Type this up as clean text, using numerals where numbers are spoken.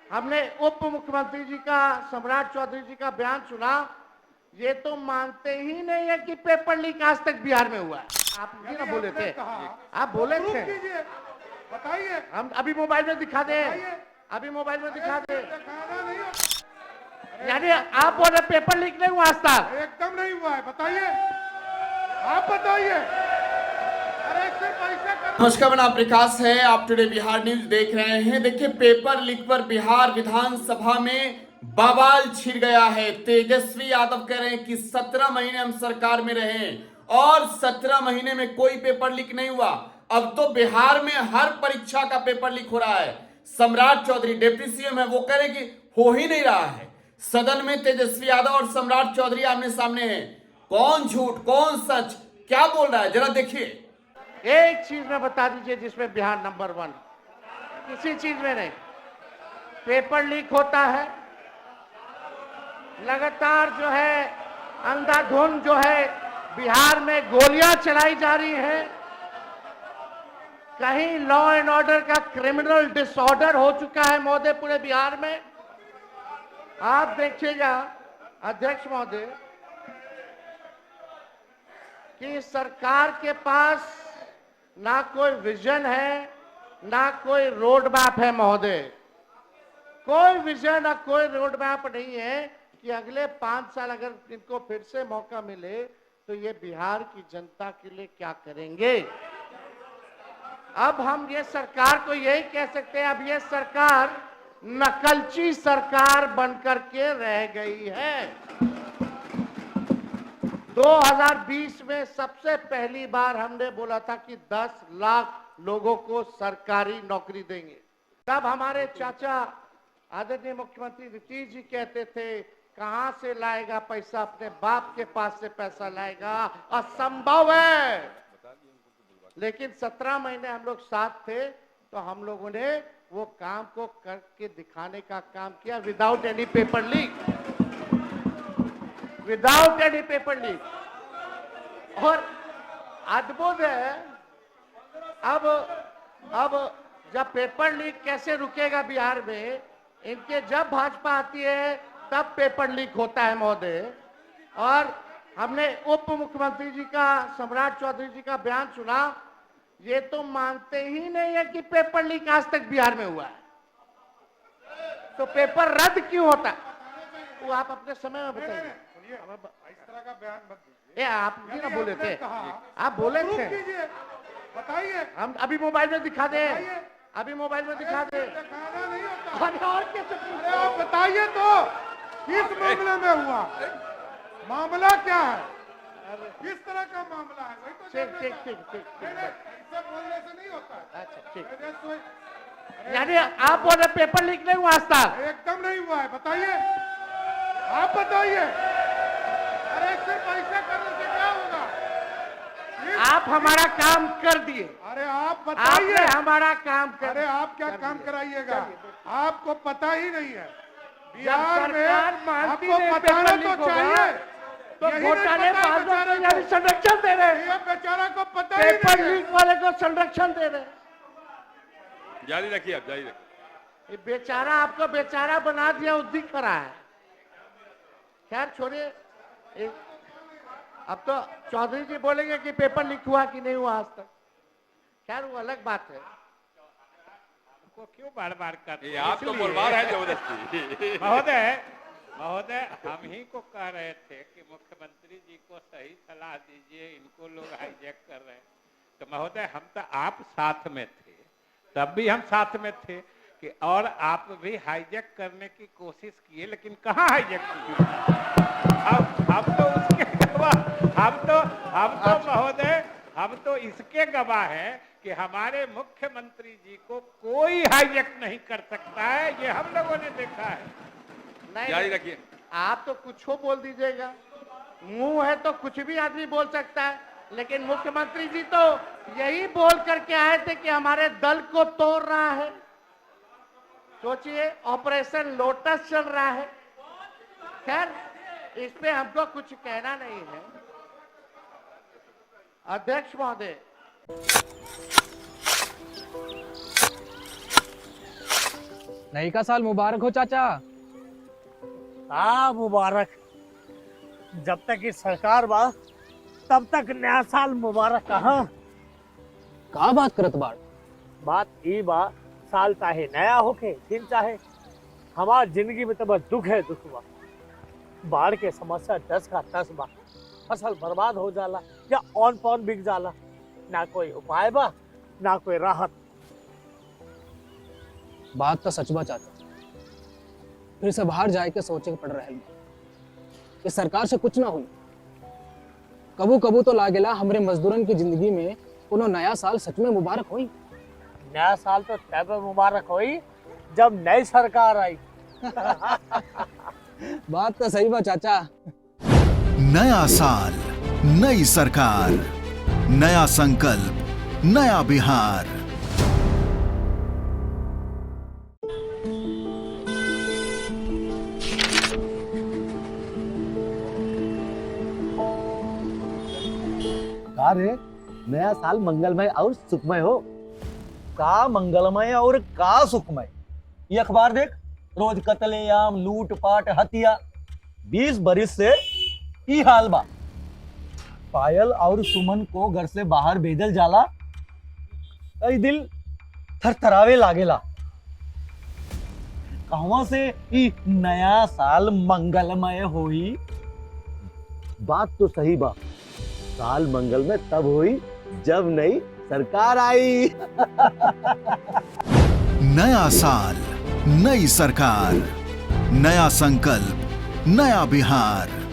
हमने उप मुख्यमंत्री जी का, सम्राट चौधरी जी का बयान सुना। ये तो मानते ही नहीं है कि पेपर लीक आज तक बिहार में हुआ है। आप जी ना बोले थे, आप बोले थे, बताइए। हम अभी मोबाइल में दिखा दे, अभी मोबाइल में दिखा दे। यानी आप बोल रहे पेपर लीक नहीं हुआ आज तक? एकदम नहीं हुआ है, बताइए, आप बताइए। अरे सिर्फ पैसा कर। नमस्कार, मैं नाम प्रकाश है, आप टुडे बिहार न्यूज देख रहे हैं। देखिए, पेपर लीक पर बिहार विधानसभा में बवाल छिड़ गया है। तेजस्वी यादव कह रहे हैं कि 17 महीने हम सरकार में रहे और 17 महीने में कोई पेपर लीक नहीं हुआ। अब तो बिहार में हर परीक्षा का पेपर लीक हो रहा है। सम्राट चौधरी डिप्टी सीएम है, वो कह रहे कि हो ही नहीं रहा है। सदन में तेजस्वी यादव और सम्राट चौधरी आमने सामने हैं। कौन झूठ कौन सच क्या बोल रहा है, जरा देखिए। एक चीज में बता दीजिए जिसमें बिहार नंबर 1, किसी चीज में नहीं। पेपर लीक होता है, लगातार जो है अंधाधुंध जो है बिहार में गोलियां चलाई जा रही हैं। कहीं लॉ एंड ऑर्डर का क्रिमिनल डिसऑर्डर हो चुका है महोदय पूरे बिहार में। आप देखिएगा अध्यक्ष महोदय कि सरकार के पास ना कोई विजन है, ना कोई रोड मैप है महोदय। कोई विजन ना कोई रोड मैप नहीं है कि अगले 5 साल अगर इनको फिर से मौका मिले तो ये बिहार की जनता के लिए क्या करेंगे। अब हम ये सरकार को यही कह सकते हैं, अब ये सरकार नकलची सरकार बनकर के रह गई है। 2020 में सबसे पहली बार हमने बोला था कि 10 लाख लोगों को सरकारी नौकरी देंगे। तब हमारे चाचा आदरणीय मुख्यमंत्री नीतीश जी कहते थे कहां से लाएगा पैसा, अपने बाप के पास से पैसा लाएगा, असंभव है। लेकिन 17 महीने हम लोग साथ थे तो हम लोगों ने वो काम को करके दिखाने का काम किया, without any paper leak, without any paper leak. और अद्भुत है, अब जब पेपर लीक कैसे रुकेगा बिहार में, इनके जब भाजपा आती है तब पेपर लीक होता है महोदय। और हमने उप मुख्यमंत्री जी का, सम्राट चौधरी जी का बयान सुना। ये तो मानते ही नहीं है कि पेपर लीक आज तक बिहार में हुआ है, तो पेपर रद्द क्यों होता है वो आप अपने समय में बताइए। इस तरह का बयान मत दीजिए। ये आप जी ना बोले थे, आप बोले थे, बताइए, हम अभी मोबाइल में दिखा दे, अभी मोबाइल में दिखा दे। दिखाना नहीं होता। और कैसे अरे आप बताइए तो किस मामले में हुआ, मामला क्या है, किस तरह का मामला है, वही तो ठीक ठीक ठीक ठीक ठीक। ऐसे बोलने से नहीं होता है। अच्छा ठीक, अरे यानी आप बोल रहे पेपर लीक नहीं हुआ आज तक? एकदम नहीं हुआ है, बताइए, आप बताइए। अरे सिर्फ ऐसा करने से क्या होगा। आप हमारा काम कर दिए, अरे आप बताइए, आपने हमारा काम कर। अरे आप क्या काम कराइएगा, आपको पता ही नहीं है। जब बिहार में सरकार मानती आपको नहीं बताना पेपर लीक तो होगा, चाहिए, तो यही नहीं घोटाले पता है बाजों बेचारे को यानी को। संरक्षण दे रहे, ये बेचारा को पता ही पेपर नहीं है। लीक वाले को संरक्षण दे रहे। जारी रखिए, आप जारी रखिए। ये बेचारा आपको बेचारा बना दिया, उद्दी करा है। खैर छोड़िए, अब तो चौधरी जी बोलेंगे कि पेपर लीक हुआ कि नहीं हुआ आज तक। खैर वो अलग बात है, को क्यों बार बार करते ये आप तो बोलवा रहे हैं जबरदस्ती। महोदय हम ही को कह रहे थे कि मुख्यमंत्री जी को सही सलाह दीजिए, इनको लोग हाईजैक कर रहे हैं। तो महोदय हम तो आप साथ में थे, तब भी हम साथ में थे कि और आप भी हाईजैक करने की कोशिश किए, लेकिन कहाँ हाईजैक किए। हम तो उसके गवाह, हम तो महोदय हम तो इसके गवाह हैं कि हमारे मुख्यमंत्री जी को कोई हाईजैक नहीं कर सकता है, ये हम लोगों ने देखा है। जारी रखिए। आप तो कुछ हो बोल दीजिएगा, मुंह है तो कुछ भी आदमी बोल सकता है, लेकिन मुख्यमंत्री जी तो यही बोल करके आए थे कि हमारे दल को तोड़ रहा है। सोचिए, ऑपरेशन लोटस चल रहा है। खैर इस पे हमको कुछ कहना नहीं है। अध्यक्ष महोदय, नई का साल मुबारक हो चाचा। हाँ मुबारक। जब तक ये सरकार बा तब तक नया साल मुबारक कहाँ। का बात करत बाड़? बात ई बा, साल चाहे नया होके दिन चाहे, हमार जिंदगी में तो बस दुख है दुख बा। बाढ़ के समस्या 10 का 10 बा। फसल बर्बाद हो जाला या ऑन पॉन बिक जाला, ना कोई उपाय बा ना कोई राहत। बात तो सच बा चाचा। फिर से बाहर जाए के सोचे के पड़ रहा है कि सरकार से कुछ ना हुई। कबू कबू तो लागेला हमरे मजदूरन की जिंदगी में कोनो नया साल सच में मुबारक हुई। नया साल तो तब मुबारक हुई जब नई सरकार आई। बात तो सही बा चाचा। नया साल, नई सरकार, नया संकल्प, नया बिहार। का रे, नया साल मंगलमय और सुखमय हो। का मंगलमय और का सुखमय। ये अखबार देख, रोज कत्लेआम, लूटपाट, हत्या। 20 बरिस से ई हाल बा। पायल और सुमन को घर से बाहर भेजल जाला, कई दिल थरथरावे लागेला। कहवा से ई नया साल मंगलमय होई। बात तो सही बा, साल मंगलमय तब हुई जब नई सरकार आई। नया साल, नई सरकार, नया संकल्प, नया बिहार।